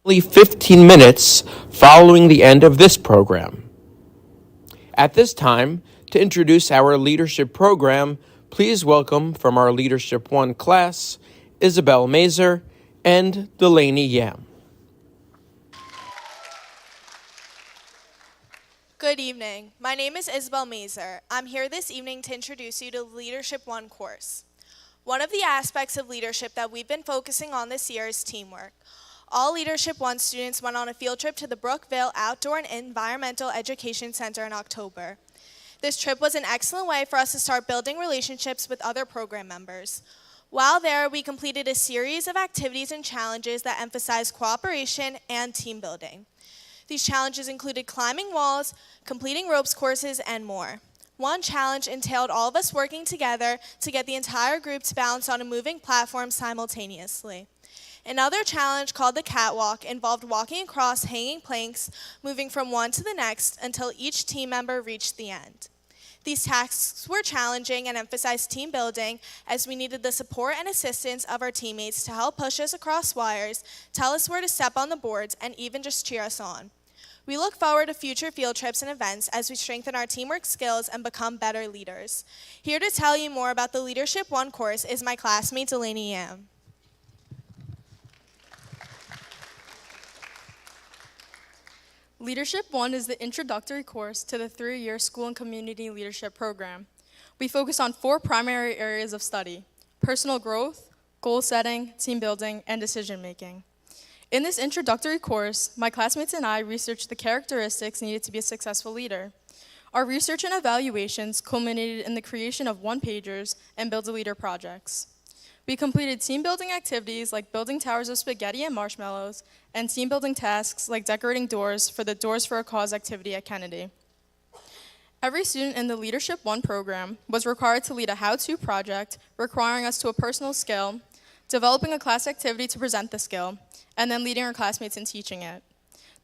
Only 15 minutes following the end of this program. At this time, to introduce our leadership program, please welcome from our Leadership 1 class, Isabel Mazer and Delaney Yam. Good evening. My name is Isabel Mazer. I'm here this evening to introduce you to the Leadership 1 course. One of the aspects of leadership that we've been focusing on this year is teamwork. All Leadership 1 students went on a field trip to the Brookville Outdoor and Environmental Education Center in October. This trip was an excellent way for us to start building relationships with other program members. While there, we completed a series of activities and challenges that emphasized cooperation and team building. These challenges included climbing walls, completing ropes courses, and more. One challenge entailed all of us working together to get the entire group to balance on a moving platform simultaneously. Another challenge, called the catwalk, involved walking across hanging planks, moving from one to the next until each team member reached the end. These tasks were challenging and emphasized team building, as we needed the support and assistance of our teammates to help push us across wires, tell us where to step on the boards, and even just cheer us on. We look forward to future field trips and events as we strengthen our teamwork skills and become better leaders. Here to tell you more about the Leadership 1 course is my classmate Delaney Yam. Leadership 1 is the introductory course to the 3-year School and Community Leadership program. We focus on 4 primary areas of study: personal growth, goal setting, team building, and decision making. In this introductory course, my classmates and I researched the characteristics needed to be a successful leader. Our research and evaluations culminated in the creation of one-pagers and Build-A-Leader projects. We completed team-building activities like building towers of spaghetti and marshmallows, and team-building tasks like decorating doors for the Doors for a Cause activity at Kennedy. Every student in the Leadership 1 program was required to lead a how-to project requiring us to a personal skill, developing a class activity to present the skill, and then leading our classmates in teaching it.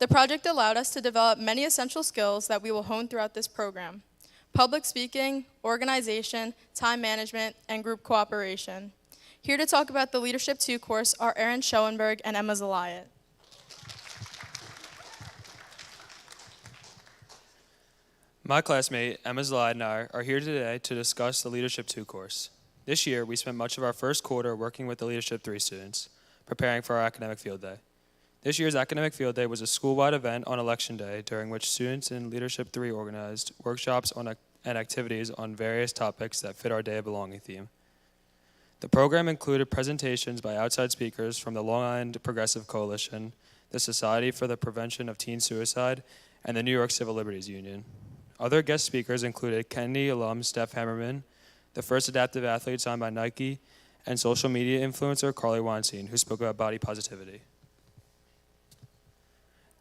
The project allowed us to develop many essential skills that we will hone throughout this program: public speaking, organization, time management, and group cooperation. Here to talk about the Leadership 2 course are Erin Schoenberg and Emma Zalayat. My classmate, Emma Zalayat, and I are here today to discuss the Leadership 2 course. This year, we spent much of our first quarter working with the Leadership 3 students, preparing for our academic field day. This year's academic field day was a school-wide event on Election Day, during which students in Leadership 3 organized workshops and activities on various topics that fit our Day of Belonging theme. The program included presentations by outside speakers from the Long Island Progressive Coalition, the Society for the Prevention of Teen Suicide, and the New York Civil Liberties Union. Other guest speakers included Kennedy alum Steph Hammerman, the first adaptive athlete signed by Nike, and social media influencer Carly Weinstein, who spoke about body positivity.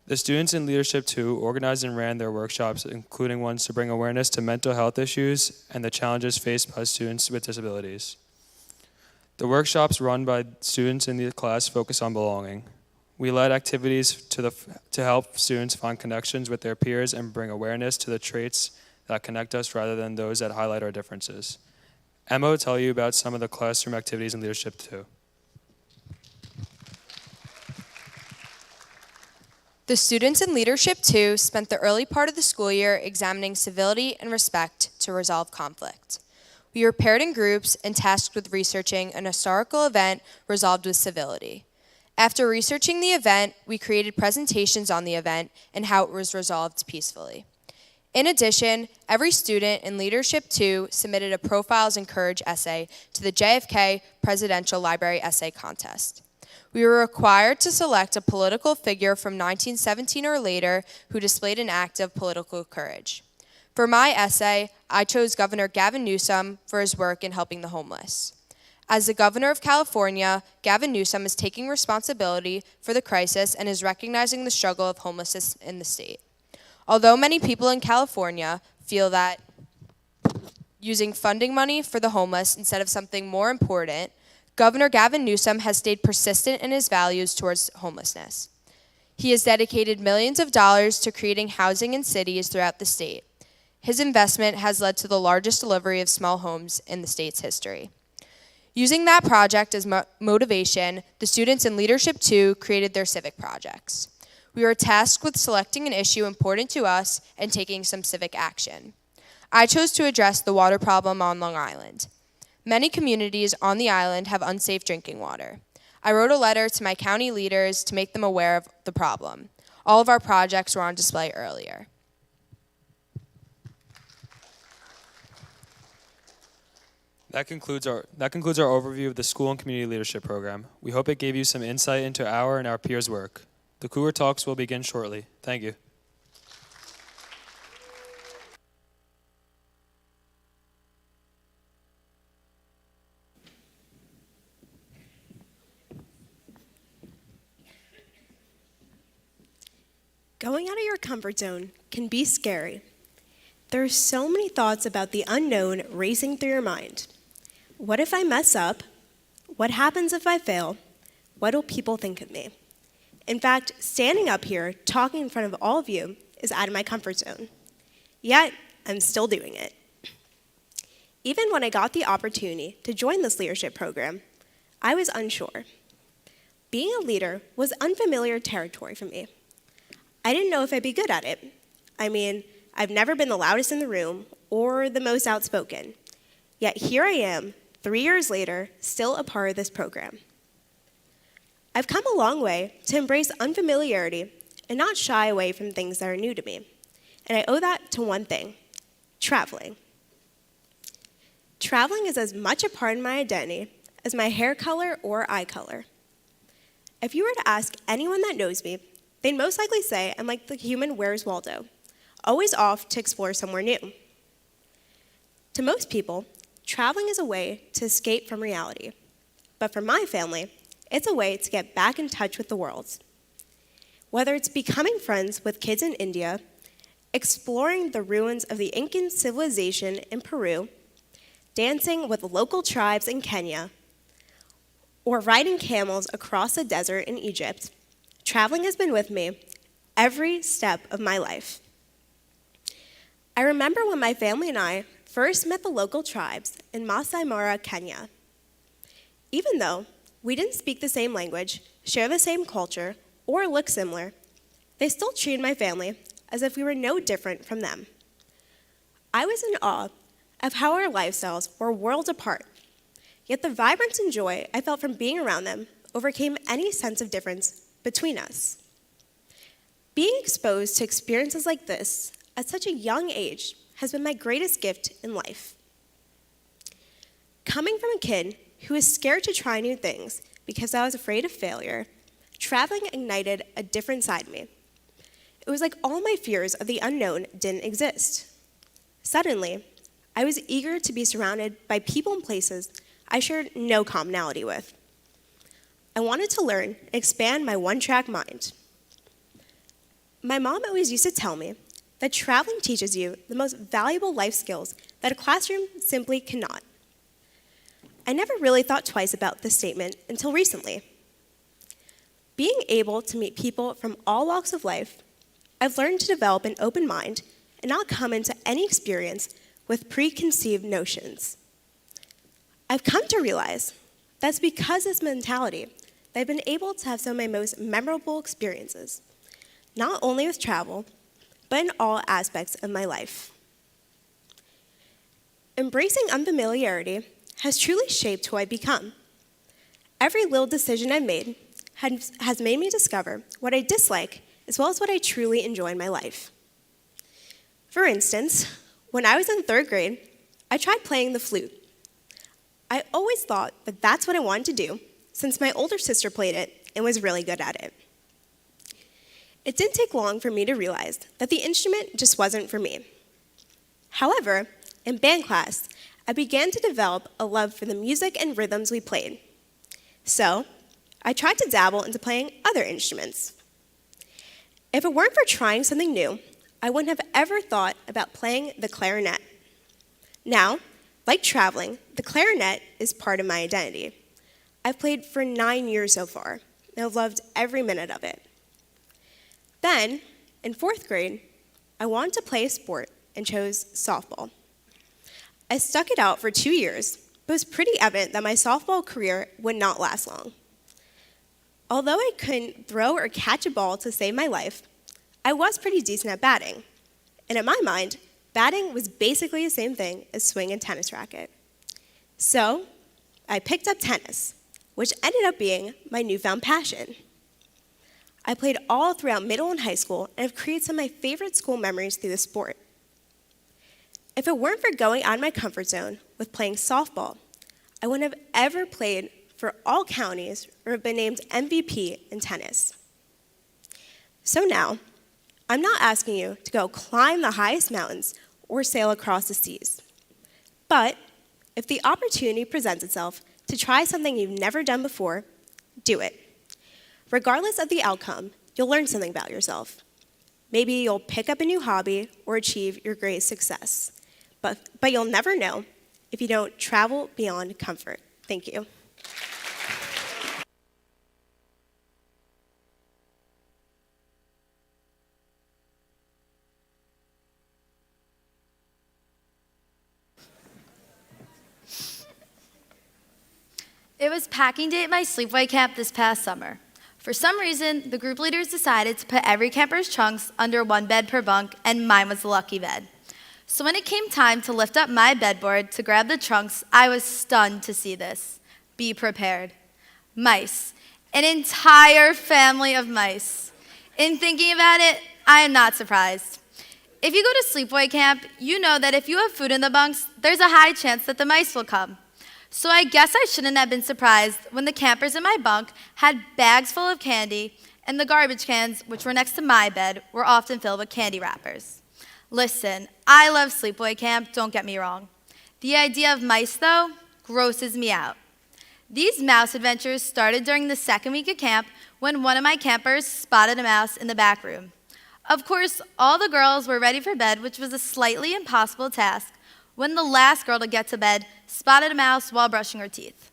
The students in Leadership 2 organized and ran their workshops, including ones to bring awareness to mental health issues and the challenges faced by students with disabilities. The workshops run by students in the class focus on belonging. We led activities to help students find connections with their peers and bring awareness to the traits that connect us rather than those that highlight our differences. Emma will tell you about some of the classroom activities in Leadership 2. The students in Leadership 2 spent the early part of the school year examining civility and respect to resolve conflict. We were paired in groups and tasked with researching an historical event resolved with civility. After researching the event, we created presentations on the event and how it was resolved peacefully. In addition, every student in Leadership 2 submitted a Profiles in Courage essay to the JFK Presidential Library Essay Contest. We were required to select a political figure from 1917 or later who displayed an act of political courage. For my essay, I chose Governor Gavin Newsom for his work in helping the homeless. As the governor of California, Gavin Newsom is taking responsibility for the crisis and is recognizing the struggle of homelessness in the state. Although many people in California feel that using funding money for the homeless instead of something more important, Governor Gavin Newsom has stayed persistent in his values towards homelessness. He has dedicated millions of dollars to creating housing in cities throughout the state. His investment has led to the largest delivery of small homes in the state's history. Using that project as motivation, the students in Leadership 2 created their civic projects. We were tasked with selecting an issue important to us and taking some civic action. I chose to address the water problem on Long Island. Many communities on the island have unsafe drinking water. I wrote a letter to my county leaders to make them aware of the problem. All of our projects were on display earlier. That concludes our overview of the School and Community Leadership Program. We hope it gave you some insight into our and our peers' work. The Cougar Talks will begin shortly. Thank you. Going out of your comfort zone can be scary. There are so many thoughts about the unknown racing through your mind. What if I mess up? What happens if I fail? What will people think of me? In fact, standing up here, talking in front of all of you, is out of my comfort zone. Yet, I'm still doing it. Even when I got the opportunity to join this leadership program, I was unsure. Being a leader was unfamiliar territory for me. I didn't know if I'd be good at it. I mean, I've never been the loudest in the room or the most outspoken. Yet here I am, 3 years later, still a part of this program. I've come a long way to embrace unfamiliarity and not shy away from things that are new to me. And I owe that to one thing: traveling. Traveling is as much a part of my identity as my hair color or eye color. If you were to ask anyone that knows me, they'd most likely say I'm like the human Where's Waldo, always off to explore somewhere new. To most people, traveling is a way to escape from reality. But for my family, it's a way to get back in touch with the world. Whether it's becoming friends with kids in India, exploring the ruins of the Incan civilization in Peru, dancing with local tribes in Kenya, or riding camels across the desert in Egypt, traveling has been with me every step of my life. I remember when my family and I first met the local tribes in Masai Mara, Kenya. Even though we didn't speak the same language, share the same culture, or look similar, they still treated my family as if we were no different from them. I was in awe of how our lifestyles were worlds apart, yet the vibrance and joy I felt from being around them overcame any sense of difference between us. Being exposed to experiences like this at such a young age has been my greatest gift in life. Coming from a kid who was scared to try new things because I was afraid of failure, traveling ignited a different side of me. It was like all my fears of the unknown didn't exist. Suddenly, I was eager to be surrounded by people and places I shared no commonality with. I wanted to learn and expand my one-track mind. My mom always used to tell me that traveling teaches you the most valuable life skills that a classroom simply cannot. I never really thought twice about this statement until recently. Being able to meet people from all walks of life, I've learned to develop an open mind and not come into any experience with preconceived notions. I've come to realize that's because of this mentality that I've been able to have some of my most memorable experiences, not only with travel, but in all aspects of my life. Embracing unfamiliarity has truly shaped who I've become. Every little decision I've made has made me discover what I dislike as well as what I truly enjoy in my life. For instance, when I was in 3rd grade, I tried playing the flute. I always thought that that's what I wanted to do, since my older sister played it and was really good at it. It didn't take long for me to realize that the instrument just wasn't for me. However, in band class, I began to develop a love for the music and rhythms we played. So, I tried to dabble into playing other instruments. If it weren't for trying something new, I wouldn't have ever thought about playing the clarinet. Now, like traveling, the clarinet is part of my identity. I've played for 9 years so far, and I've loved every minute of it. Then, in 4th grade, I wanted to play a sport and chose softball. I stuck it out for 2 years, but it was pretty evident that my softball career would not last long. Although I couldn't throw or catch a ball to save my life, I was pretty decent at batting. And in my mind, batting was basically the same thing as swinging a tennis racket. So I picked up tennis, which ended up being my newfound passion. I played all throughout middle and high school and have created some of my favorite school memories through the sport. If it weren't for going out of my comfort zone with playing softball, I wouldn't have ever played for all counties or have been named MVP in tennis. So now, I'm not asking you to go climb the highest mountains or sail across the seas. But if the opportunity presents itself to try something you've never done before, do it. Regardless of the outcome, you'll learn something about yourself. Maybe you'll pick up a new hobby or achieve your greatest success. But you'll never know if you don't travel beyond comfort. Thank you. It was packing day at my sleepaway camp this past summer. For some reason, the group leaders decided to put every camper's trunks under one bed per bunk, and mine was the lucky bed. So when it came time to lift up my bedboard to grab the trunks, I was stunned to see this. Be prepared. Mice. An entire family of mice. In thinking about it, I am not surprised. If you go to sleepaway camp, you know that if you have food in the bunks, there's a high chance that the mice will come. So I guess I shouldn't have been surprised when the campers in my bunk had bags full of candy, and the garbage cans, which were next to my bed, were often filled with candy wrappers. Listen, I love sleepaway camp, don't get me wrong. The idea of mice, though, grosses me out. These mouse adventures started during the second week of camp when one of my campers spotted a mouse in the back room. Of course, all the girls were ready for bed, which was a slightly impossible task, when the last girl to get to bed spotted a mouse while brushing her teeth.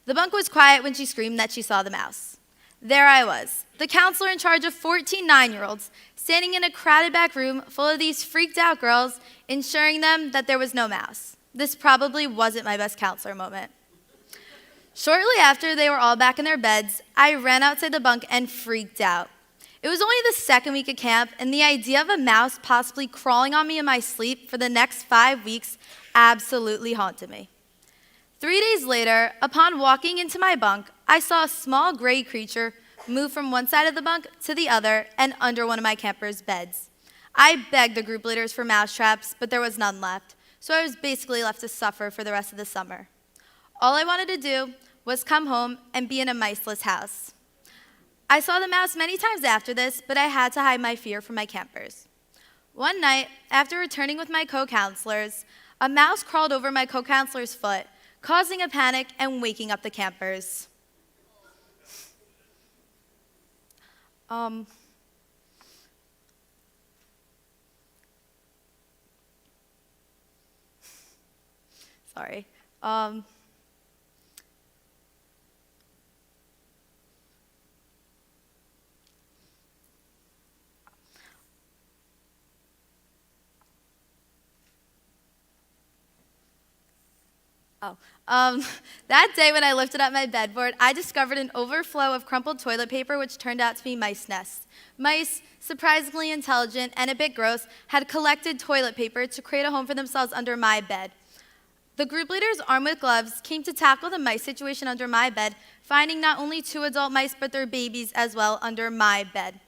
The bunk was quiet when she screamed that she saw the mouse. There I was, the counselor in charge of 14 9-year-olds, standing in a crowded back room full of these freaked out girls, ensuring them that there was no mouse. This probably wasn't my best counselor moment. Shortly after they were all back in their beds, I ran outside the bunk and freaked out. It was only the second week of camp, and the idea of a mouse possibly crawling on me in my sleep for the next 5 weeks absolutely haunted me. 3 days later, upon walking into my bunk, I saw a small gray creature move from one side of the bunk to the other and under one of my campers' beds. I begged the group leaders for mouse traps, but there was none left, so I was basically left to suffer for the rest of the summer. All I wanted to do was come home and be in a miceless house. I saw the mouse many times after this, but I had to hide my fear from my campers. One night, after returning with my co-counselors, a mouse crawled over my co-counselor's foot, causing a panic and waking up the campers. Sorry. That day when I lifted up my bedboard, I discovered an overflow of crumpled toilet paper, which turned out to be mice nests. Mice, surprisingly intelligent and a bit gross, had collected toilet paper to create a home for themselves under my bed. The group leaders, armed with gloves, came to tackle the mice situation under my bed, finding not only 2 adult mice, but their babies as well under my bed.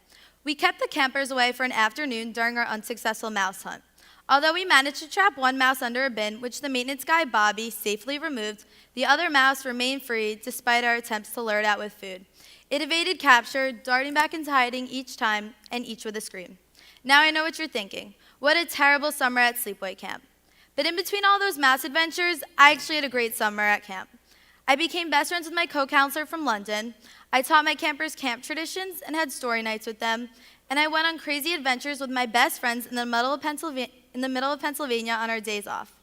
We kept the campers away for an afternoon during our unsuccessful mouse hunt. Although we managed to trap one mouse under a bin, which the maintenance guy, Bobby, safely removed, the other mouse remained free despite our attempts to lure it out with food. It evaded capture, darting back into hiding each time, and each with a scream. Now I know what you're thinking. What a terrible summer at sleepaway camp. But in between all those mouse adventures, I actually had a great summer at camp. I became best friends with my co-counselor from London. I taught my campers camp traditions and had story nights with them. And I went on crazy adventures with my best friends in the middle of Pennsylvania on our days off.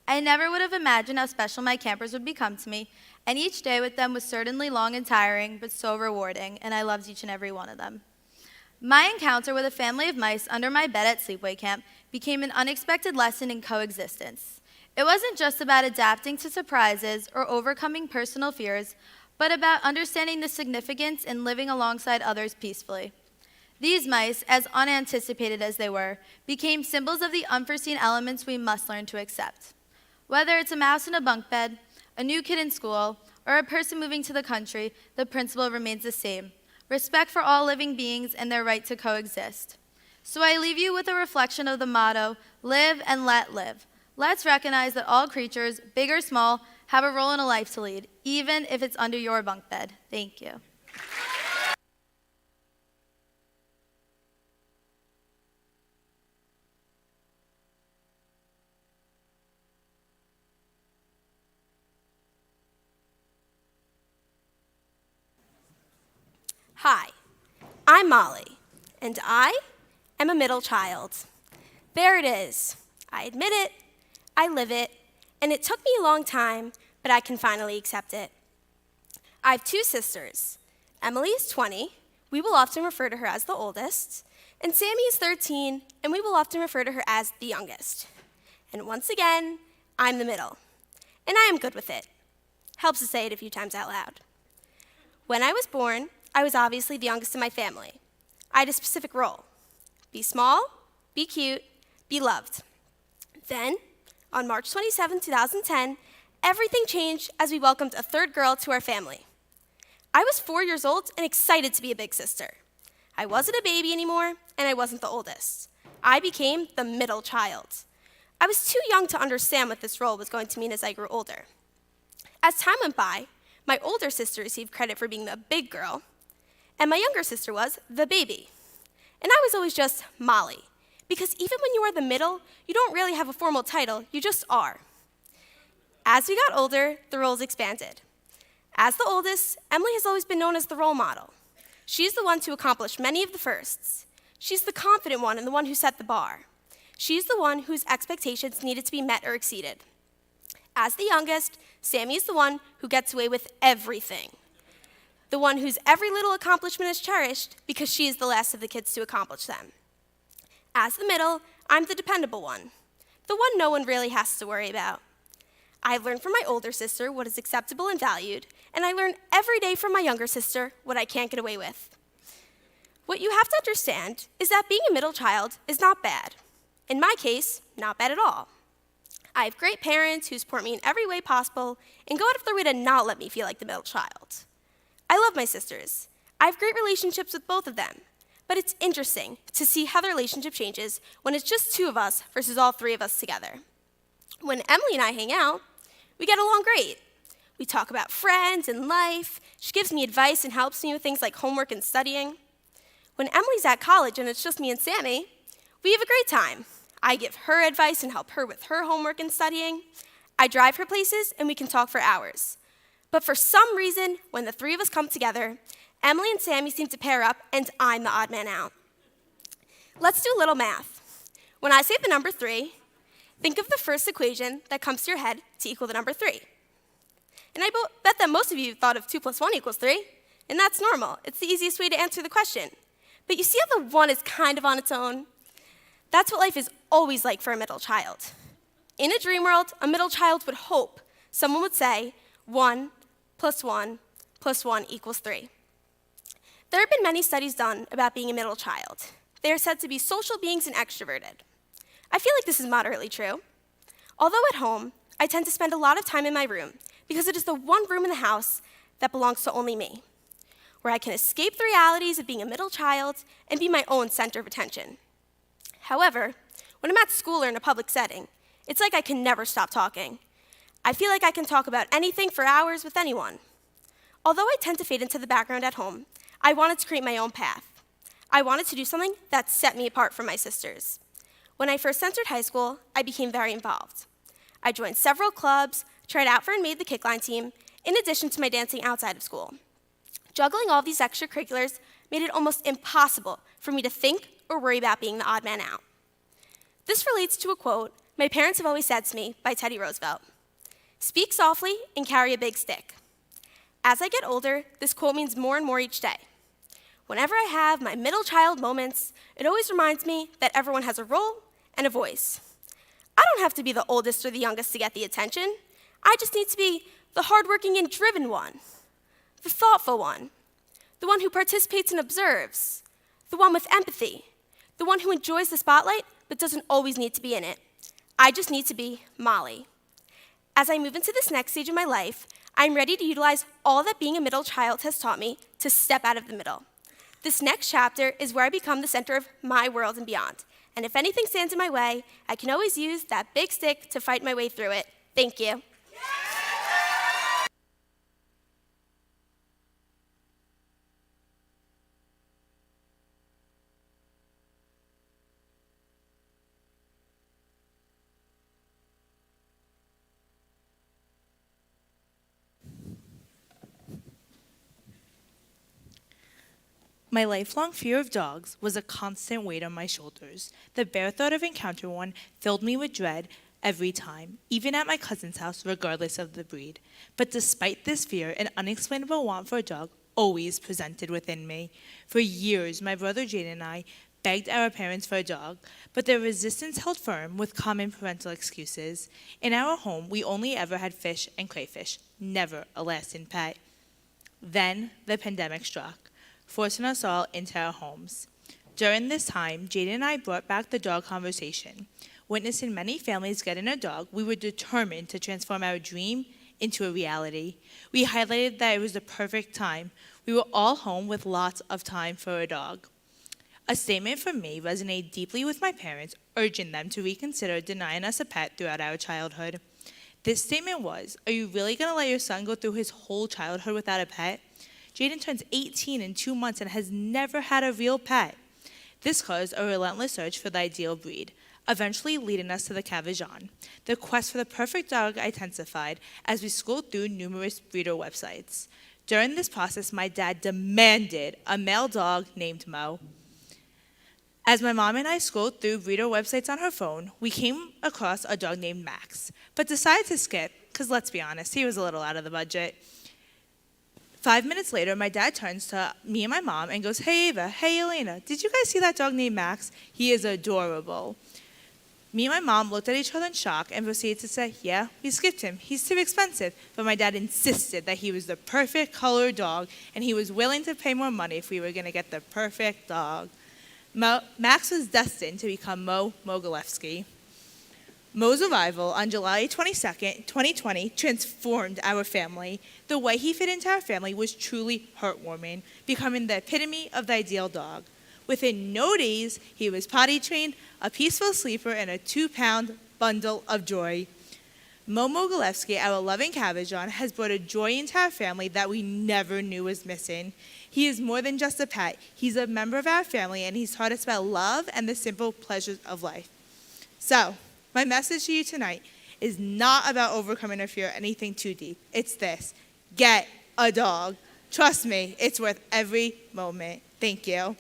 I never would have imagined how special my campers would become to me, and each day with them was certainly long and tiring, but so rewarding, and I loved each and every one of them. My encounter with a family of mice under my bed at sleepaway camp became an unexpected lesson in coexistence. It wasn't just about adapting to surprises or overcoming personal fears, but about understanding the significance in living alongside others peacefully. These mice, as unanticipated as they were, became symbols of the unforeseen elements we must learn to accept. Whether it's a mouse in a bunk bed, a new kid in school, or a person moving to the country, the principle remains the same: respect for all living beings and their right to coexist. So I leave you with a reflection of the motto, live and let live. Let's recognize that all creatures, big or small, have a role in a life to lead, even if it's under your bunk bed. Thank you. Hi, I'm Molly, and I am a middle child. There it is. I admit it, I live it, and it took me a long time, but I can finally accept it. I have two sisters. Emily is 20, we will often refer to her as the oldest, and Sammy is 13, and we will often refer to her as the youngest. And once again, I'm the middle, and I am good with it. Helps to say it a few times out loud. When I was born, I was obviously the youngest in my family. I had a specific role: be small, be cute, be loved. Then, on March 27, 2010, everything changed as we welcomed a third girl to our family. I was 4 years old and excited to be a big sister. I wasn't a baby anymore, and I wasn't the oldest. I became the middle child. I was too young to understand what this role was going to mean as I grew older. As time went by, my older sister received credit for being the big girl, and my younger sister was the baby. And I was always just Molly, because even when you are the middle, you don't really have a formal title, you just are. As we got older, the roles expanded. As the oldest, Emily has always been known as the role model. She's the one to accomplish many of the firsts. She's the confident one and the one who set the bar. She's the one whose expectations needed to be met or exceeded. As the youngest, Sammy is the one who gets away with everything. The one whose every little accomplishment is cherished because she is the last of the kids to accomplish them. As the middle, I'm the dependable one, the one no one really has to worry about. I've learned from my older sister what is acceptable and valued, and I learn every day from my younger sister what I can't get away with. What you have to understand is that being a middle child is not bad. In my case, not bad at all. I have great parents who support me in every way possible and go out of their way to not let me feel like the middle child. I love my sisters. I have great relationships with both of them, but it's interesting to see how the relationship changes when it's just two of us versus all three of us together. When Emily and I hang out, we get along great. We talk about friends and life. She gives me advice and helps me with things like homework and studying. When Emily's at college and it's just me and Sammy, we have a great time. I give her advice and help her with her homework and studying. I drive her places and we can talk for hours. But for some reason, when the three of us come together, Emily and Sammy seem to pair up, and I'm the odd man out. Let's do a little math. When I say the number 3, think of the first equation that comes to your head to equal the number 3. And I bet that most of you thought of 2 plus 1 equals 3, and that's normal. It's the easiest way to answer the question. But you see how the 1 is kind of on its own? That's what life is always like for a middle child. In a dream world, a middle child would hope someone would say 1 plus 1 plus 1 equals 3. There have been many studies done about being a middle child. They are said to be social beings and extroverted. I feel like this is moderately true. Although at home, I tend to spend a lot of time in my room because it is the one room in the house that belongs to only me, where I can escape the realities of being a middle child and be my own center of attention. However, when I'm at school or in a public setting, it's like I can never stop talking. I feel like I can talk about anything for hours with anyone. Although I tend to fade into the background at home, I wanted to create my own path. I wanted to do something that set me apart from my sisters. When I first entered high school, I became very involved. I joined several clubs, tried out for and made the kickline team, in addition to my dancing outside of school. Juggling all these extracurriculars made it almost impossible for me to think or worry about being the odd man out. This relates to a quote my parents have always said to me by Teddy Roosevelt: "Speak softly and carry a big stick." As I get older, this quote means more and more each day. Whenever I have my middle child moments, it always reminds me that everyone has a role and a voice. I don't have to be the oldest or the youngest to get the attention. I just need to be the hardworking and driven one, the thoughtful one, the one who participates and observes, the one with empathy, the one who enjoys the spotlight but doesn't always need to be in it. I just need to be Molly. As I move into this next stage of my life, I'm ready to utilize all that being a middle child has taught me to step out of the middle. This next chapter is where I become the center of my world and beyond. And if anything stands in my way, I can always use that big stick to fight my way through it. Thank you. My lifelong fear of dogs was a constant weight on my shoulders. The bare thought of encountering one filled me with dread every time, even at my cousin's house, regardless of the breed. But despite this fear, an unexplainable want for a dog always presented within me. For years, my brother Jaden and I begged our parents for a dog, but their resistance held firm with common parental excuses. In our home, we only ever had fish and crayfish, never a lasting pet. Then the pandemic struck, forcing us all into our homes. During this time, Jaden and I brought back the dog conversation. Witnessing many families getting a dog, we were determined to transform our dream into a reality. We highlighted that it was the perfect time. We were all home with lots of time for a dog. A statement from me resonated deeply with my parents, urging them to reconsider denying us a pet throughout our childhood. This statement was, "Are you really going to let your son go through his whole childhood without a pet?" Jaden turns 18 in 2 months and has never had a real pet. This caused a relentless search for the ideal breed, eventually leading us to the Cavajon. The quest for the perfect dog intensified as we scrolled through numerous breeder websites. During this process, my dad demanded a male dog named Mo. As my mom and I scrolled through breeder websites on her phone, we came across a dog named Max, but decided to skip, because let's be honest, he was a little out of the budget. 5 minutes later, my dad turns to me and my mom and goes, "Hey Ava, hey Elena, did you guys see that dog named Max? He is adorable." Me and my mom looked at each other in shock and proceeded to say, "Yeah, we skipped him. He's too expensive." But my dad insisted that he was the perfect color dog and he was willing to pay more money if we were going to get the perfect dog. Max was destined to become Mo Mogilevsky. Mo's arrival on July 22nd, 2020 transformed our family. The way he fit into our family was truly heartwarming, becoming the epitome of the ideal dog. Within no days, he was potty trained, a peaceful sleeper, and a 2-pound bundle of joy. Mo Mogilevsky, our loving Cavajon, has brought a joy into our family that we never knew was missing. He is more than just a pet. He's a member of our family, and he's taught us about love and the simple pleasures of life. So, my message to you tonight is not about overcoming a fear or anything too deep. It's this: get a dog. Trust me, it's worth every moment. Thank you.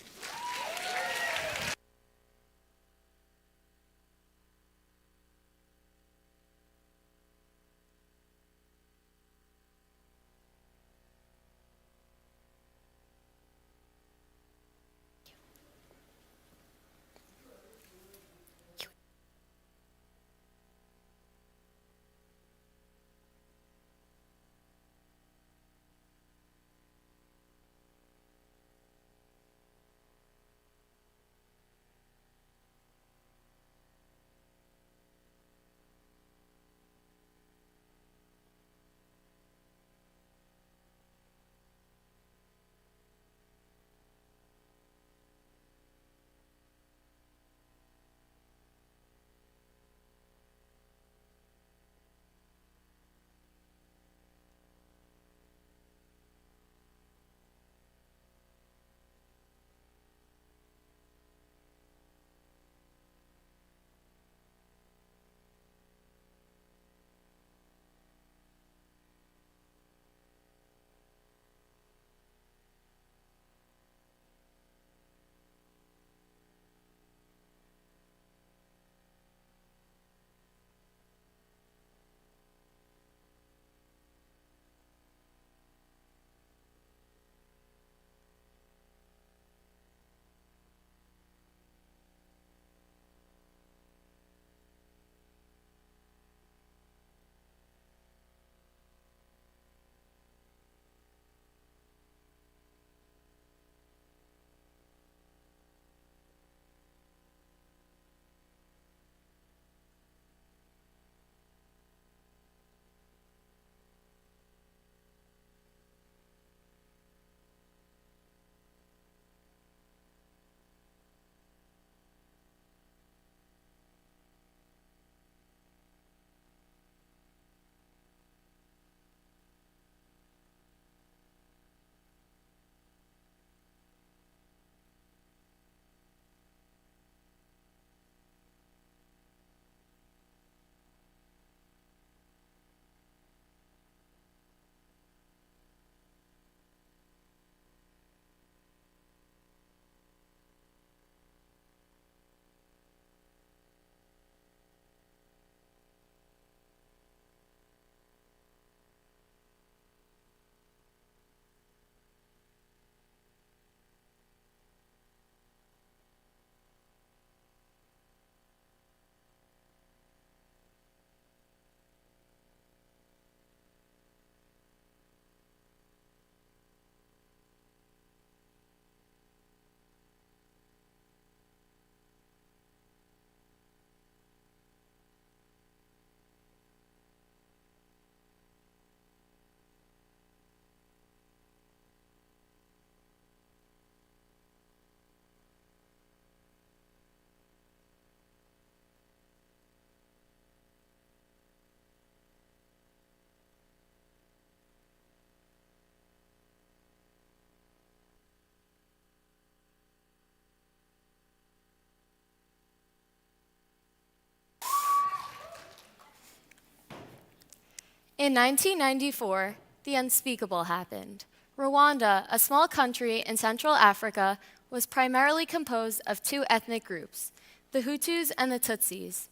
In 1994, the unspeakable happened. Rwanda, a small country in Central Africa, was primarily composed of two ethnic groups, the Hutus and the Tutsis.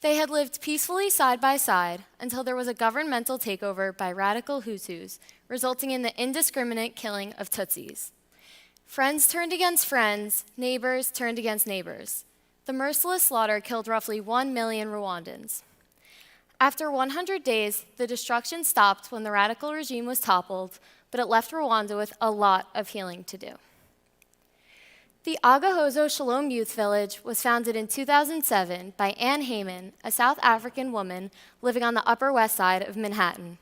They had lived peacefully side by side until there was a governmental takeover by radical Hutus, resulting in the indiscriminate killing of Tutsis. Friends turned against friends, neighbors turned against neighbors. The merciless slaughter killed roughly 1 million Rwandans. After 100 days, the destruction stopped when the radical regime was toppled, but it left Rwanda with a lot of healing to do. The Agahozo Shalom Youth Village was founded in 2007 by Anne Heyman, a South African woman living on the Upper West Side of Manhattan.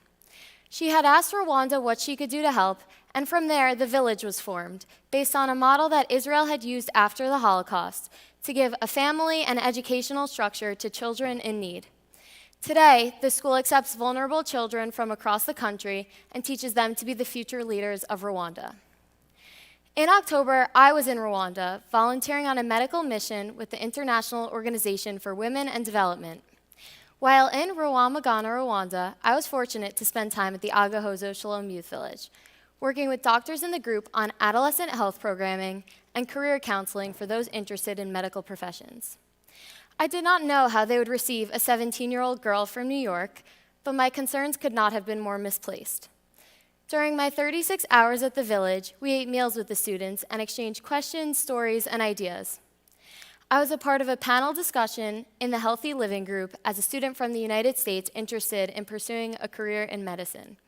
She had asked Rwanda what she could do to help, and from there, the village was formed, based on a model that Israel had used after the Holocaust to give a family and educational structure to children in need. Today, the school accepts vulnerable children from across the country and teaches them to be the future leaders of Rwanda. In October, I was in Rwanda, volunteering on a medical mission with the International Organization for Women and Development. While in Rwamagana, Rwanda, I was fortunate to spend time at the Agahozo Shalom Youth Village, working with doctors in the group on adolescent health programming and career counseling for those interested in medical professions. I did not know how they would receive a 17-year-old girl from New York, but my concerns could not have been more misplaced. During my 36 hours at the village, we ate meals with the students and exchanged questions, stories, and ideas. I was a part of a panel discussion in the Healthy Living group as a student from the United States interested in pursuing a career in medicine.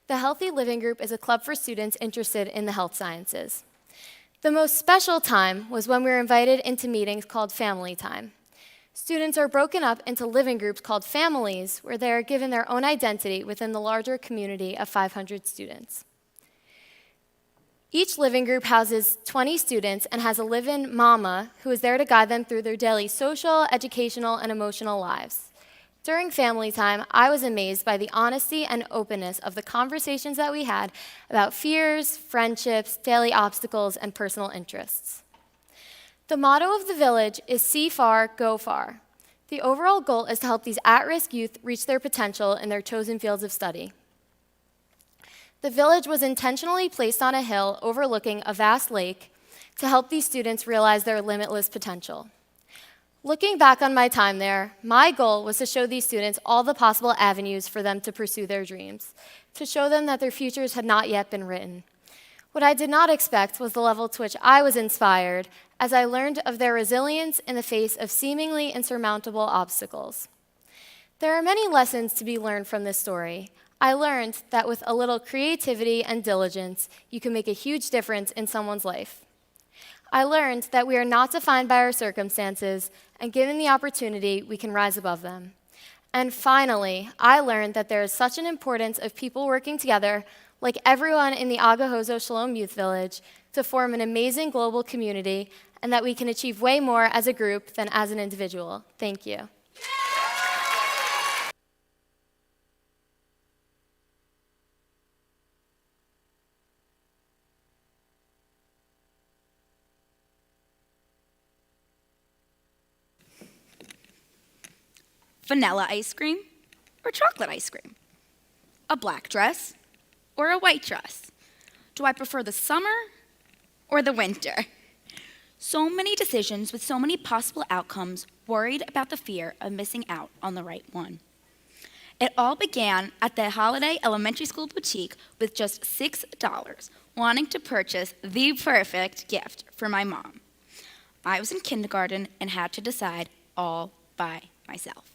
The Healthy Living group is a club for students interested in the health sciences. The most special time was when we were invited into meetings called Family Time. Students are broken up into living groups called families, where they are given their own identity within the larger community of 500 students. Each living group houses 20 students and has a live-in mama who is there to guide them through their daily social, educational, and emotional lives. During family time, I was amazed by the honesty and openness of the conversations that we had about fears, friendships, daily obstacles, and personal interests. The motto of the village is See Far, Go Far. The overall goal is to help these at-risk youth reach their potential in their chosen fields of study. The village was intentionally placed on a hill overlooking a vast lake to help these students realize their limitless potential. Looking back on my time there, my goal was to show these students all the possible avenues for them to pursue their dreams, to show them that their futures had not yet been written. What I did not expect was the level to which I was inspired as I learned of their resilience in the face of seemingly insurmountable obstacles. There are many lessons to be learned from this story. I learned that with a little creativity and diligence, you can make a huge difference in someone's life. I learned that we are not defined by our circumstances, and given the opportunity, we can rise above them. And finally, I learned that there is such an importance of people working together, like everyone in the Agahozo Shalom Youth Village, to form an amazing global community, and that we can achieve way more as a group than as an individual. Thank you. Vanilla ice cream or chocolate ice cream? A black dress or a white dress? Do I prefer the summer or the winter? So many decisions with so many possible outcomes, worried about the fear of missing out on the right one. It all began at the Holiday Elementary School boutique with just $6, wanting to purchase the perfect gift for my mom. I was in kindergarten and had to decide all by myself.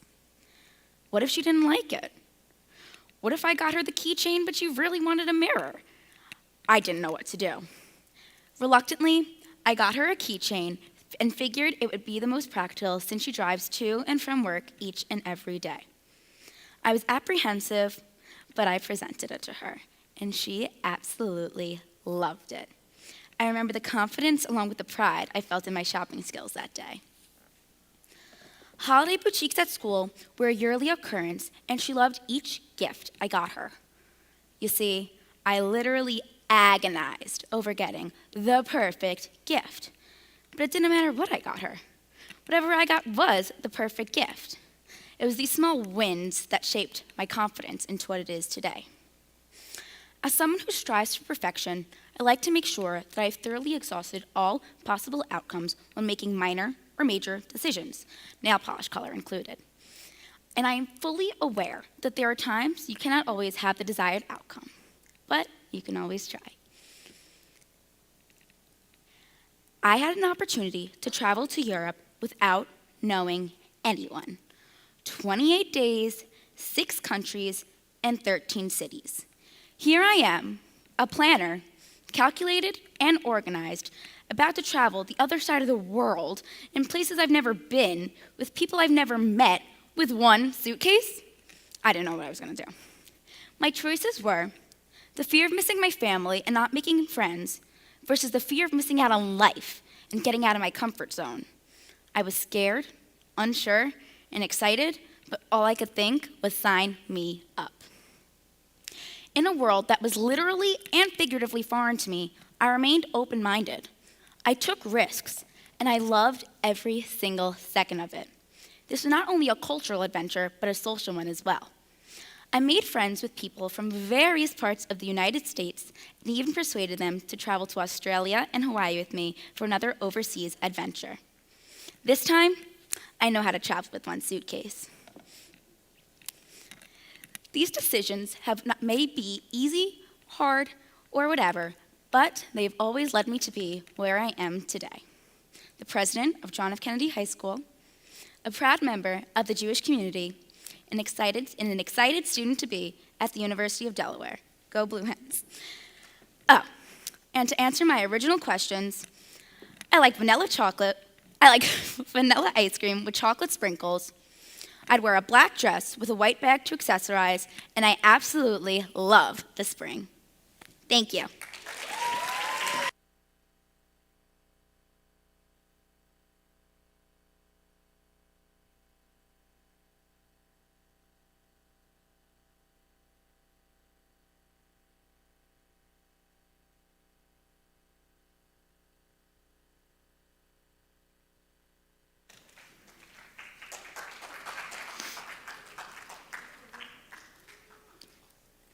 What if she didn't like it? What if I got her the keychain, but she really wanted a mirror? I didn't know what to do. Reluctantly, I got her a keychain and figured it would be the most practical since she drives to and from work each and every day. I was apprehensive, but I presented it to her, and she absolutely loved it. I remember the confidence along with the pride I felt in my shopping skills that day. Holiday boutiques at school were a yearly occurrence, and she loved each gift I got her. You see, I literally agonized over getting the perfect gift. But it didn't matter what I got her. Whatever I got was the perfect gift. It was these small wins that shaped my confidence into what it is today. As someone who strives for perfection, I like to make sure that I've thoroughly exhausted all possible outcomes when making minor or major decisions, nail polish color included. And I am fully aware that there are times you cannot always have the desired outcome, but you can always try. I had an opportunity to travel to Europe without knowing anyone. 28 days, 6 countries, and 13 cities. Here I am, a planner, calculated and organized, about to travel the other side of the world in places I've never been, with people I've never met, with one suitcase? I didn't know what I was going to do. My choices were the fear of missing my family and not making friends versus the fear of missing out on life and getting out of my comfort zone. I was scared, unsure, and excited, but all I could think was sign me up. In a world that was literally and figuratively foreign to me, I remained open-minded. I took risks, and I loved every single second of it. This was not only a cultural adventure, but a social one as well. I made friends with people from various parts of the United States and even persuaded them to travel to Australia and Hawaii with me for another overseas adventure. This time, I know how to travel with one suitcase. These decisions may be easy, hard, or whatever, but they've always led me to be where I am today. The president of John F. Kennedy High School, a proud member of the Jewish community, and an excited student to be at the University of Delaware. Go Blue Hens. Oh, and to answer my original questions, I like vanilla chocolate. I like vanilla ice cream with chocolate sprinkles. I'd wear a black dress with a white bag to accessorize, and I absolutely love the spring. Thank you.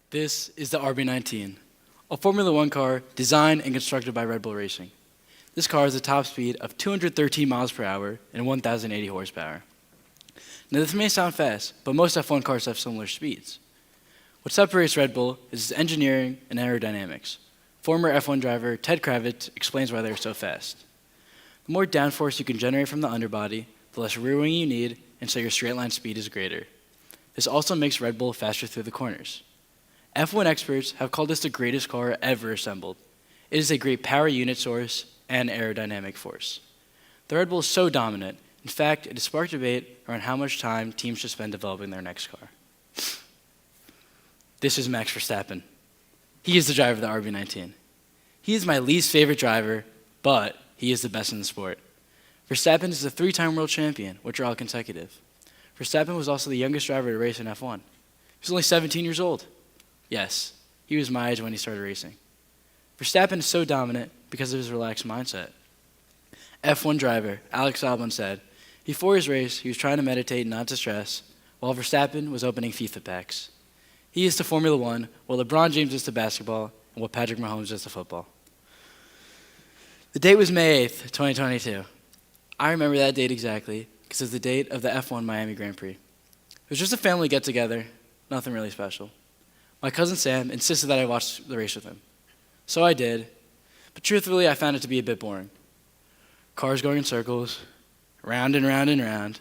This is the RB19, a Formula One car designed and constructed by Red Bull Racing. This car has a top speed of 213 miles per hour and 1,080 horsepower. Now this may sound fast, but most F1 cars have similar speeds. What separates Red Bull is its engineering and aerodynamics. Former F1 driver Ted Kravitz explains why they're so fast. The more downforce you can generate from the underbody, the less rear wing you need, and so your straight line speed is greater. This also makes Red Bull faster through the corners. F1 experts have called this the greatest car ever assembled. It is a great power unit source and aerodynamic force. The Red Bull is so dominant, in fact, it has sparked debate around how much time teams should spend developing their next car. This is Max Verstappen. He is the driver of the RB19. He is my least favorite driver, but he is the best in the sport. Verstappen is a 3-time world champion, which are all consecutive. Verstappen was also the youngest driver to race in F1. He was only 17 years old. Yes, he was my age when he started racing. Verstappen is so dominant because of his relaxed mindset. F1 driver Alex Albon said, before his race, he was trying to meditate and not to stress, while Verstappen was opening FIFA packs. He is to Formula One, what LeBron James is to basketball, and what Patrick Mahomes is to football. The date was May 8th, 2022. I remember that date exactly because it was the date of the F1 Miami Grand Prix. It was just a family get-together, nothing really special. My cousin Sam insisted that I watch the race with him. So I did, but truthfully, I found it to be a bit boring. Cars going in circles, round and round and round,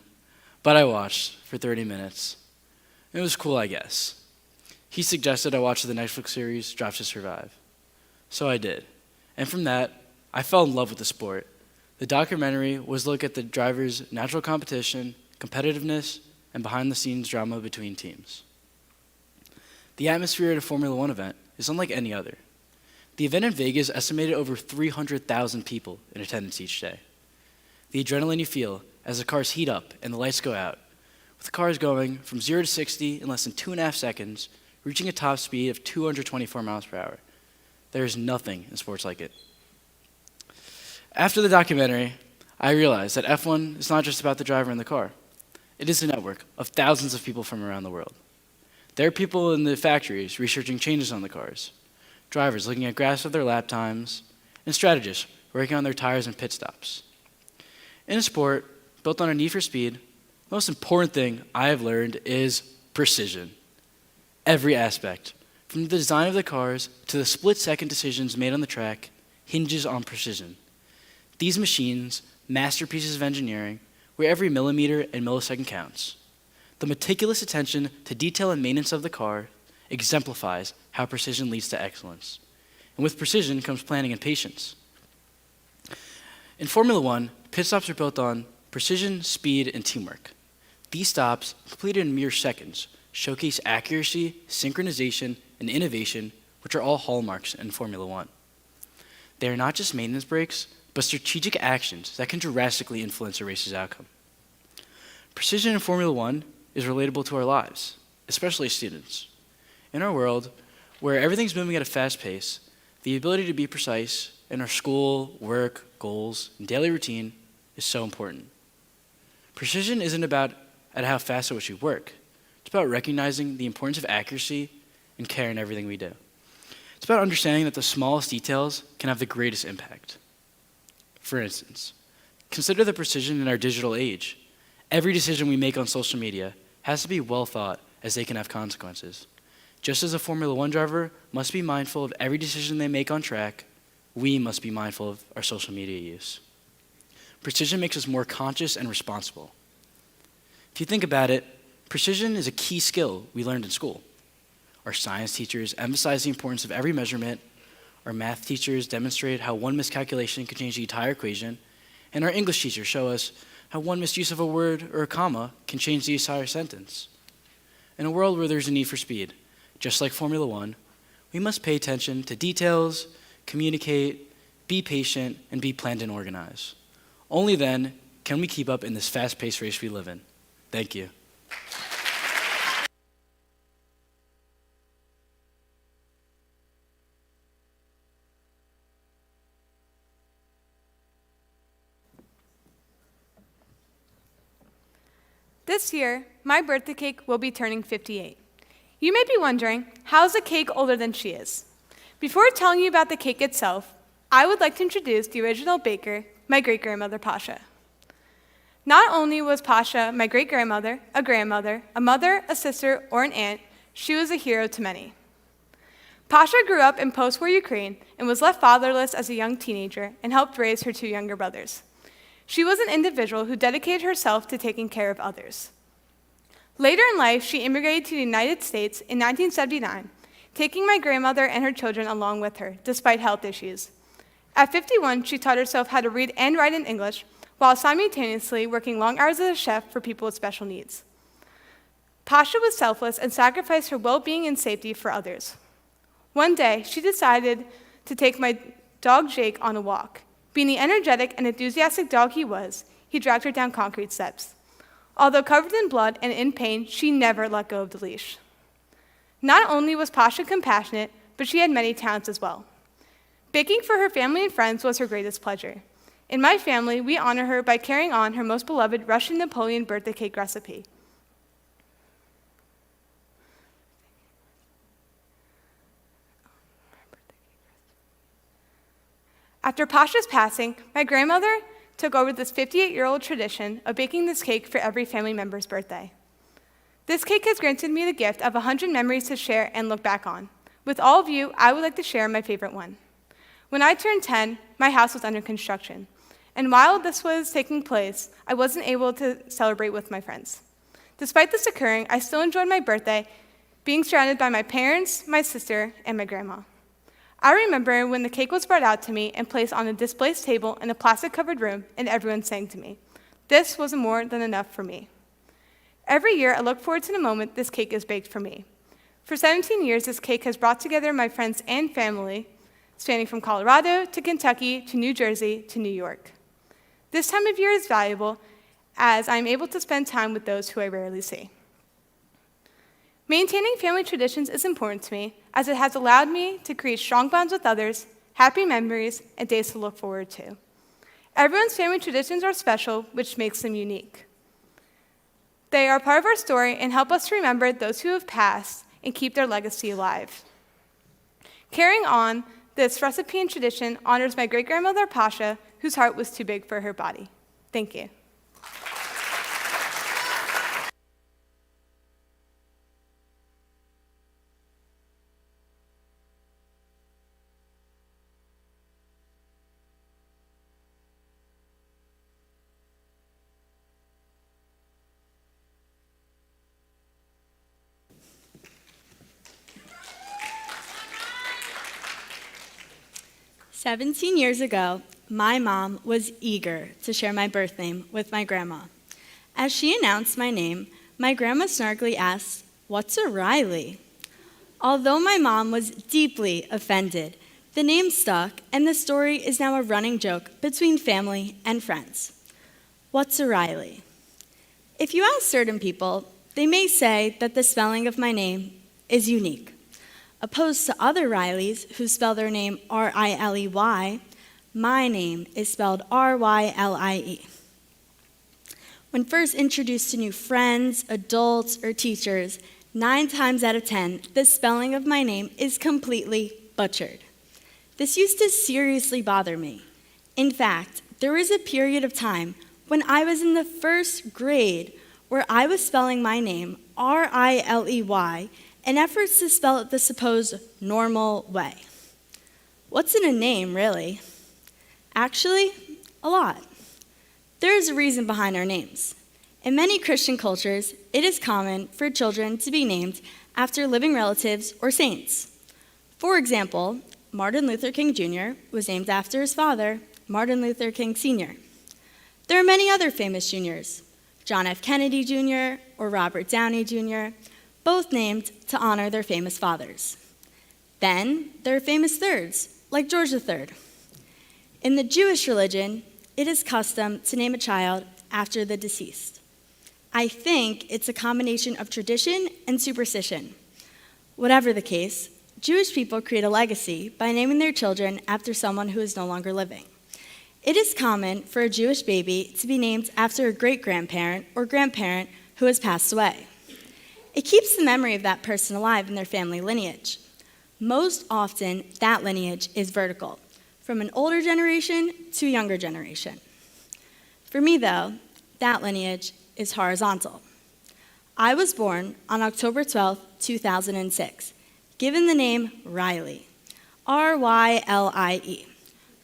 but I watched for 30 minutes. It was cool, I guess. He suggested I watch the Netflix series Drive to Survive. So I did, and from that, I fell in love with the sport. The documentary was a look at the drivers' natural competition, competitiveness, and behind-the-scenes drama between teams. The atmosphere at a Formula One event is unlike any other. The event in Vegas estimated over 300,000 people in attendance each day. The adrenaline you feel as the cars heat up and the lights go out, with the cars going from 0 to 60 in less than 2.5 seconds, reaching a top speed of 224 miles per hour. There is nothing in sports like it. After the documentary, I realized that F1 is not just about the driver and the car. It is a network of thousands of people from around the world. There are people in the factories researching changes on the cars, drivers looking at graphs of their lap times, and strategists working on their tires and pit stops. In a sport built on a need for speed, the most important thing I have learned is precision. Every aspect, from the design of the cars to the split-second decisions made on the track, hinges on precision. These machines, masterpieces of engineering, where every millimeter and millisecond counts. The meticulous attention to detail and maintenance of the car exemplifies how precision leads to excellence. And with precision comes planning and patience. In Formula One, pit stops are built on precision, speed, and teamwork. These stops, completed in mere seconds, showcase accuracy, synchronization, and innovation, which are all hallmarks in Formula One. They are not just maintenance breaks, but strategic actions that can drastically influence a race's outcome. Precision in Formula One is relatable to our lives, especially students. In our world, where everything's moving at a fast pace, the ability to be precise in our school, work, goals, and daily routine is so important. Precision isn't about at how fast at which we work. It's about recognizing the importance of accuracy and care in everything we do. It's about understanding that the smallest details can have the greatest impact. For instance, consider the precision in our digital age. Every decision we make on social media has to be well thought, as they can have consequences. Just as a Formula One driver must be mindful of every decision they make on track, we must be mindful of our social media use. Precision makes us more conscious and responsible. If you think about it, precision is a key skill we learned in school. Our science teachers emphasize the importance of every measurement, our math teachers demonstrate how one miscalculation can change the entire equation, and our English teachers show us how one misuse of a word or a comma can change the entire sentence. In a world where there's a need for speed, just like Formula One, we must pay attention to details, communicate, be patient, and be planned and organized. Only then can we keep up in this fast-paced race we live in. Thank you. This year, my birthday cake will be turning 58. You may be wondering, how is a cake older than she is? Before telling you about the cake itself, I would like to introduce the original baker, my great-grandmother, Pasha. Not only was Pasha my great-grandmother, a mother, a sister, or an aunt, she was a hero to many. Pasha grew up in post-war Ukraine and was left fatherless as a young teenager and helped raise her two younger brothers. She was an individual who dedicated herself to taking care of others. Later in life, she immigrated to the United States in 1979, taking my grandmother and her children along with her, despite health issues. At 51, she taught herself how to read and write in English, while simultaneously working long hours as a chef for people with special needs. Pasha was selfless and sacrificed her well-being and safety for others. One day, she decided to take my dog Jake on a walk. Being the energetic and enthusiastic dog he was, he dragged her down concrete steps. Although covered in blood and in pain, she never let go of the leash. Not only was Pasha compassionate, but she had many talents as well. Baking for her family and friends was her greatest pleasure. In my family, we honor her by carrying on her most beloved Russian Napoleon birthday cake recipe. After Pasha's passing, my grandmother took over this 58-year-old tradition of baking this cake for every family member's birthday. This cake has granted me the gift of 100 memories to share and look back on. With all of you, I would like to share my favorite one. When I turned 10, my house was under construction. And while this was taking place, I wasn't able to celebrate with my friends. Despite this occurring, I still enjoyed my birthday, being surrounded by my parents, my sister, and my grandma. I remember when the cake was brought out to me and placed on a displaced table in a plastic-covered room, and everyone sang to me. This was more than enough for me. Every year, I look forward to the moment this cake is baked for me. For 17 years, this cake has brought together my friends and family, spanning from Colorado to Kentucky to New Jersey to New York. This time of year is valuable as I'm able to spend time with those who I rarely see. Maintaining family traditions is important to me as it has allowed me to create strong bonds with others, happy memories, and days to look forward to. Everyone's family traditions are special, which makes them unique. They are part of our story and help us to remember those who have passed and keep their legacy alive. Carrying on, this recipe and tradition honors my great-grandmother Pasha, whose heart was too big for her body. Thank you. "17 years ago, my mom was eager to share my birth name with my grandma. As she announced my name, my grandma snarkily asked, 'What's a Riley?' Although my mom was deeply offended, the name stuck, and the story is now a running joke between family and friends. What's a Riley? If you ask certain people, they may say that the spelling of my name is unique. Opposed to other Rileys who spell their name R-I-L-E-Y, my name is spelled R-Y-L-I-E. When first introduced to new friends, adults, or teachers, 9 times out of 10, the spelling of my name is completely butchered. This used to seriously bother me. In fact, there was a period of time when I was in the 1st grade where I was spelling my name R-I-L-E-Y in efforts to spell it the supposed normal way. What's in a name, really? Actually, a lot. There is a reason behind our names. In many Christian cultures, it is common for children to be named after living relatives or saints. For example, Martin Luther King Jr. was named after his father, Martin Luther King Sr. There are many other famous juniors, John F. Kennedy Jr. or Robert Downey Jr., both named to honor their famous fathers. Then there are famous thirds, like George III. In the Jewish religion, it is custom to name a child after the deceased. I think it's a combination of tradition and superstition. Whatever the case, Jewish people create a legacy by naming their children after someone who is no longer living. It is common for a Jewish baby to be named after a great-grandparent or grandparent who has passed away. It keeps the memory of that person alive in their family lineage. Most often, that lineage is vertical, from an older generation to a younger generation. For me, though, that lineage is horizontal. I was born on October 12, 2006, given the name Riley, R-Y-L-I-E.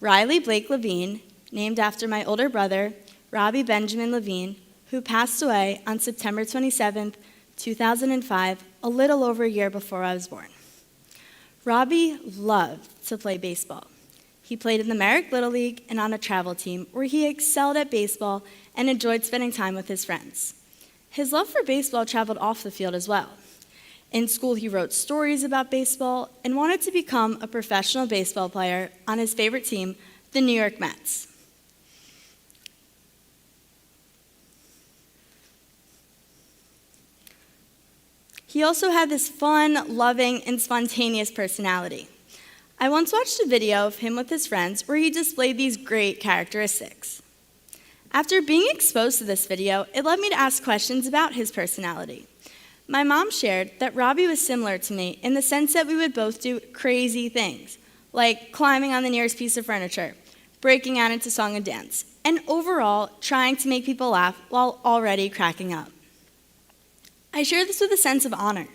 Riley Blake Levine, named after my older brother, Robbie Benjamin Levine, who passed away on September 27, 2005, a little over a year before I was born. Robbie loved to play baseball. He played in the Merrick Little League and on a travel team where he excelled at baseball and enjoyed spending time with his friends. His love for baseball traveled off the field as well. In school, he wrote stories about baseball and wanted to become a professional baseball player on his favorite team, the New York Mets. He also had this fun, loving, and spontaneous personality. I once watched a video of him with his friends where he displayed these great characteristics. After being exposed to this video, it led me to ask questions about his personality. My mom shared that Robbie was similar to me in the sense that we would both do crazy things, like climbing on the nearest piece of furniture, breaking out into song and dance, and overall trying to make people laugh while already cracking up. I share this with a sense of honor,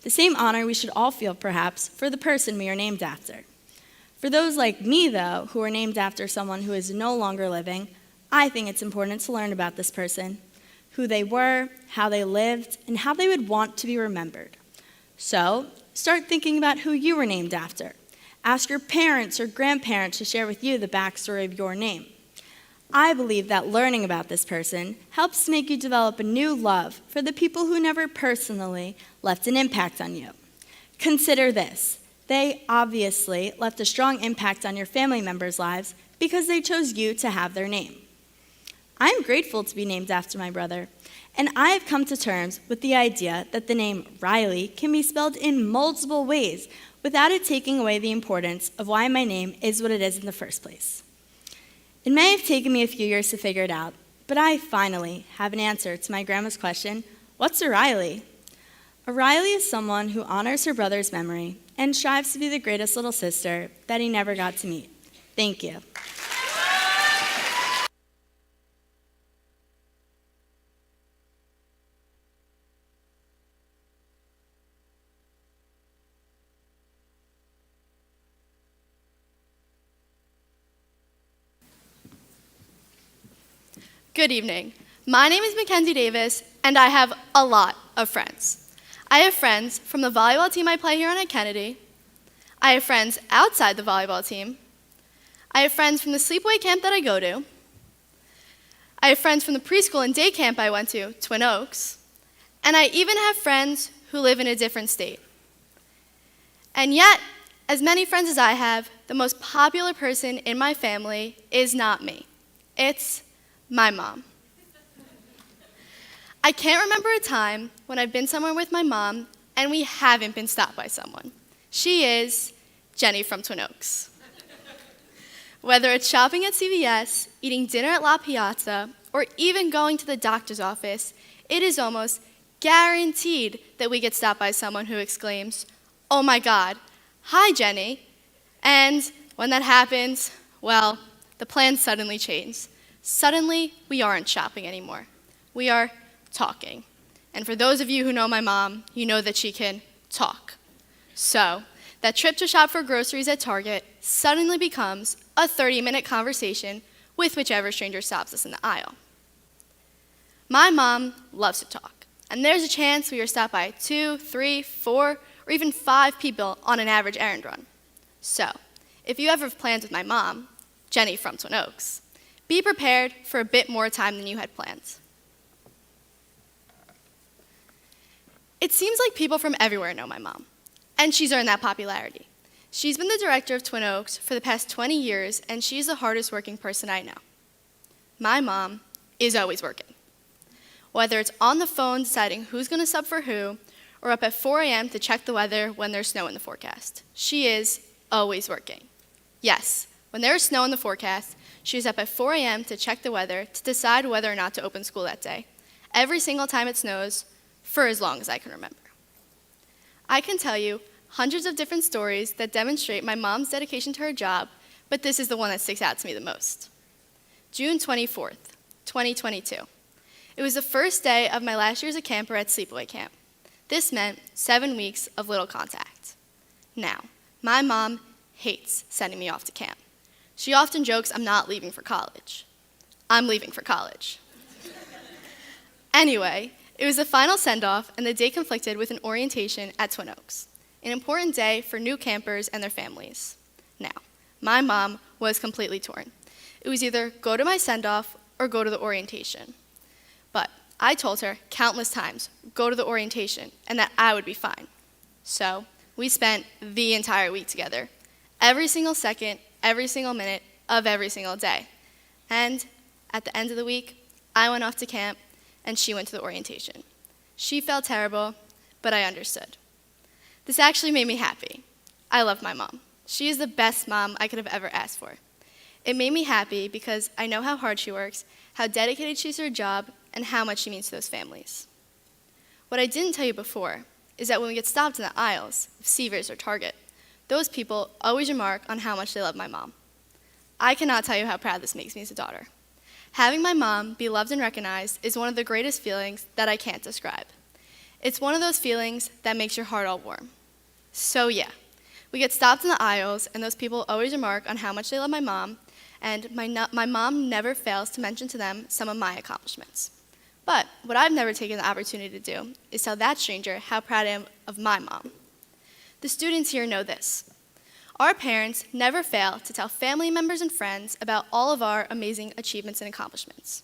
the same honor we should all feel, perhaps, for the person we are named after. For those like me, though, who are named after someone who is no longer living, I think it's important to learn about this person, who they were, how they lived, and how they would want to be remembered. So, start thinking about who you were named after. Ask your parents or grandparents to share with you the backstory of your name. I believe that learning about this person helps to make you develop a new love for the people who never personally left an impact on you. Consider this. They obviously left a strong impact on your family members' lives because they chose you to have their name. I am grateful to be named after my brother, and I have come to terms with the idea that the name Riley can be spelled in multiple ways without it taking away the importance of why my name is what it is in the first place. It may have taken me a few years to figure it out, But I finally have an answer to my grandma's question, what's a Riley? A Riley is someone who honors her brother's memory and strives to be the greatest little sister that he never got to meet. Thank you. Good evening. My name is Mackenzie Davis, and I have a lot of friends. I have friends from the volleyball team I play here on Kennedy. I have friends outside the volleyball team. I have friends from the sleepaway camp that I go to. I have friends from the preschool and day camp I went to, Twin Oaks. And I even have friends who live in a different state. And yet, as many friends as I have, the most popular person in my family is not me. It's my mom. I can't remember a time when I've been somewhere with my mom and we haven't been stopped by someone. She is Jenny from Twin Oaks. Whether it's shopping at CVS, eating dinner at La Piazza, or even going to the doctor's office, it is almost guaranteed that we get stopped by someone who exclaims, "Oh my God, hi Jenny." And when that happens, well, the plans suddenly change. Suddenly, we aren't shopping anymore. We are talking. And for those of you who know my mom, you know that she can talk. So, that trip to shop for groceries at Target suddenly becomes a 30-minute conversation with whichever stranger stops us in the aisle. My mom loves to talk, and there's a chance we are stopped by 2, 3, 4, or even 5 people on an average errand run. So, if you ever have plans with my mom, Jenny from Twin Oaks, be prepared for a bit more time than you had planned. It seems like people from everywhere know my mom, and she's earned that popularity. She's been the director of Twin Oaks for the past 20 years, and she's the hardest working person I know. My mom is always working. Whether it's on the phone deciding who's going to sub for who, or up at 4 a.m. to check the weather when there's snow in the forecast, she is always working. Yes, when there is snow in the forecast, she is up at 4 a.m. to check the weather to decide whether or not to open school that day, every single time it snows, for as long as I can remember. I can tell you hundreds of different stories that demonstrate my mom's dedication to her job, but this is the one that sticks out to me the most. June 24th, 2022. It was the first day of my last year as a camper at sleepaway camp. This meant 7 weeks of little contact. Now, my mom hates sending me off to camp. She often jokes I'm not leaving for college. I'm leaving for college. Anyway, it was the final send-off, and the day conflicted with an orientation at Twin Oaks, an important day for new campers and their families. Now, my mom was completely torn. It was either go to my send-off or go to the orientation. But I told her countless times, go to the orientation, and that I would be fine. So we spent the entire week together, every single second, every single minute of every single day. And at the end of the week, I went off to camp, and she went to the orientation. She felt terrible, but I understood. This actually made me happy. I love my mom. She is the best mom I could have ever asked for. It made me happy because I know how hard she works, how dedicated she is to her job, and how much she means to those families. What I didn't tell you before is that when we get stopped in the aisles of Seavers or Target, those people always remark on how much they love my mom. I cannot tell you how proud this makes me as a daughter. Having my mom be loved and recognized is one of the greatest feelings that I can't describe. It's one of those feelings that makes your heart all warm. So yeah, we get stopped in the aisles, and those people always remark on how much they love my mom, and my mom never fails to mention to them some of my accomplishments. But what I've never taken the opportunity to do is tell that stranger how proud I am of my mom. The students here know this. Our parents never fail to tell family members and friends about all of our amazing achievements and accomplishments.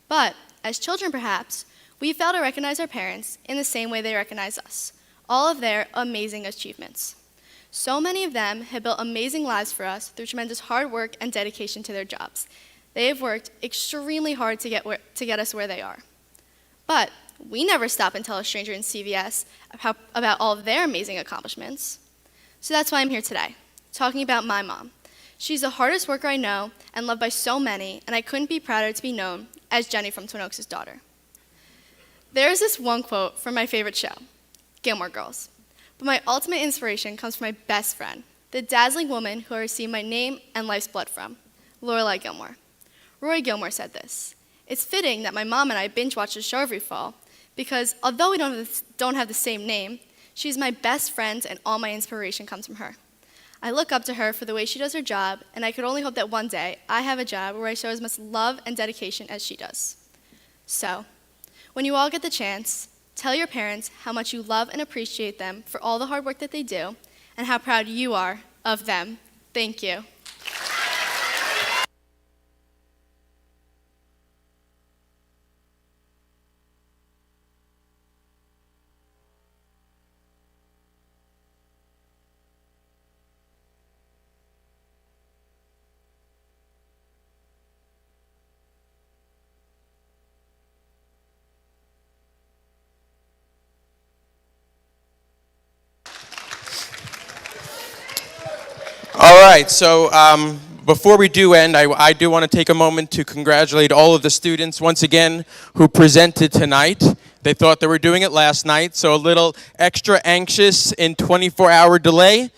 But as children, perhaps, we fail to recognize our parents in the same way they recognize us, all of their amazing achievements. So many of them have built amazing lives for us through tremendous hard work and dedication to their jobs. They have worked extremely hard to get us where they are. But we never stop and tell a stranger in CVS about all of their amazing accomplishments. So that's why I'm here today, talking about my mom. She's the hardest worker I know and loved by so many, and I couldn't be prouder to be known as Jenny from Twin Oaks' daughter. There's this one quote from my favorite show, Gilmore Girls, but my ultimate inspiration comes from my best friend, the dazzling woman who I received my name and life's blood from, Lorelai Gilmore. Roy Gilmore said this: "It's fitting that my mom and I binge watch the show every fall, because although we don't have the same name, she's my best friend and all my inspiration comes from her. I look up to her for the way she does her job, and I could only hope that one day I have a job where I show as much love and dedication as she does." So, when you all get the chance, tell your parents how much you love and appreciate them for all the hard work that they do, and how proud you are of them. Thank you. All right, so before we do end, I do want to take a moment to congratulate all of the students once again who presented tonight. They thought they were doing it last night, so a little extra anxious in 24-hour delay.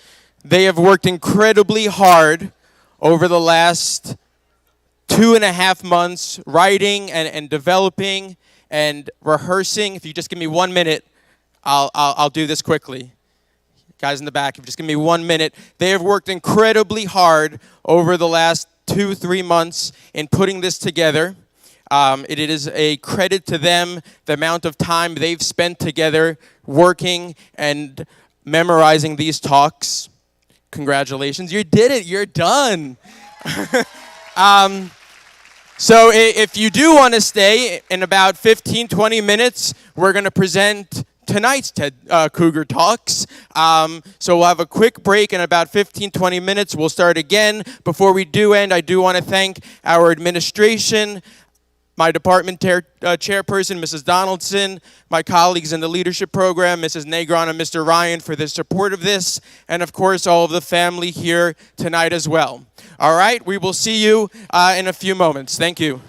They have worked incredibly hard over the last 2.5 months writing and developing and rehearsing. If you just give me 1 minute, I'll do this quickly. Guys in the back, if you just give me 1 minute. They have worked incredibly hard over the last 2-3 months in putting this together. It is a credit to them, the amount of time they've spent together working and memorizing these talks. Congratulations, you did it, you're done. So if you do want to stay, in about 15-20 minutes, we're going to present tonight's Cougar Talks. So we'll have a quick break in about 15-20 minutes. We'll start again. Before we do end, I do want to thank our administration, my department chairperson, Mrs. Donaldson, my colleagues in the leadership program, Mrs. Negron and Mr. Ryan, for the support of this, and of course all of the family here tonight as well. All right, we will see you in a few moments. Thank you.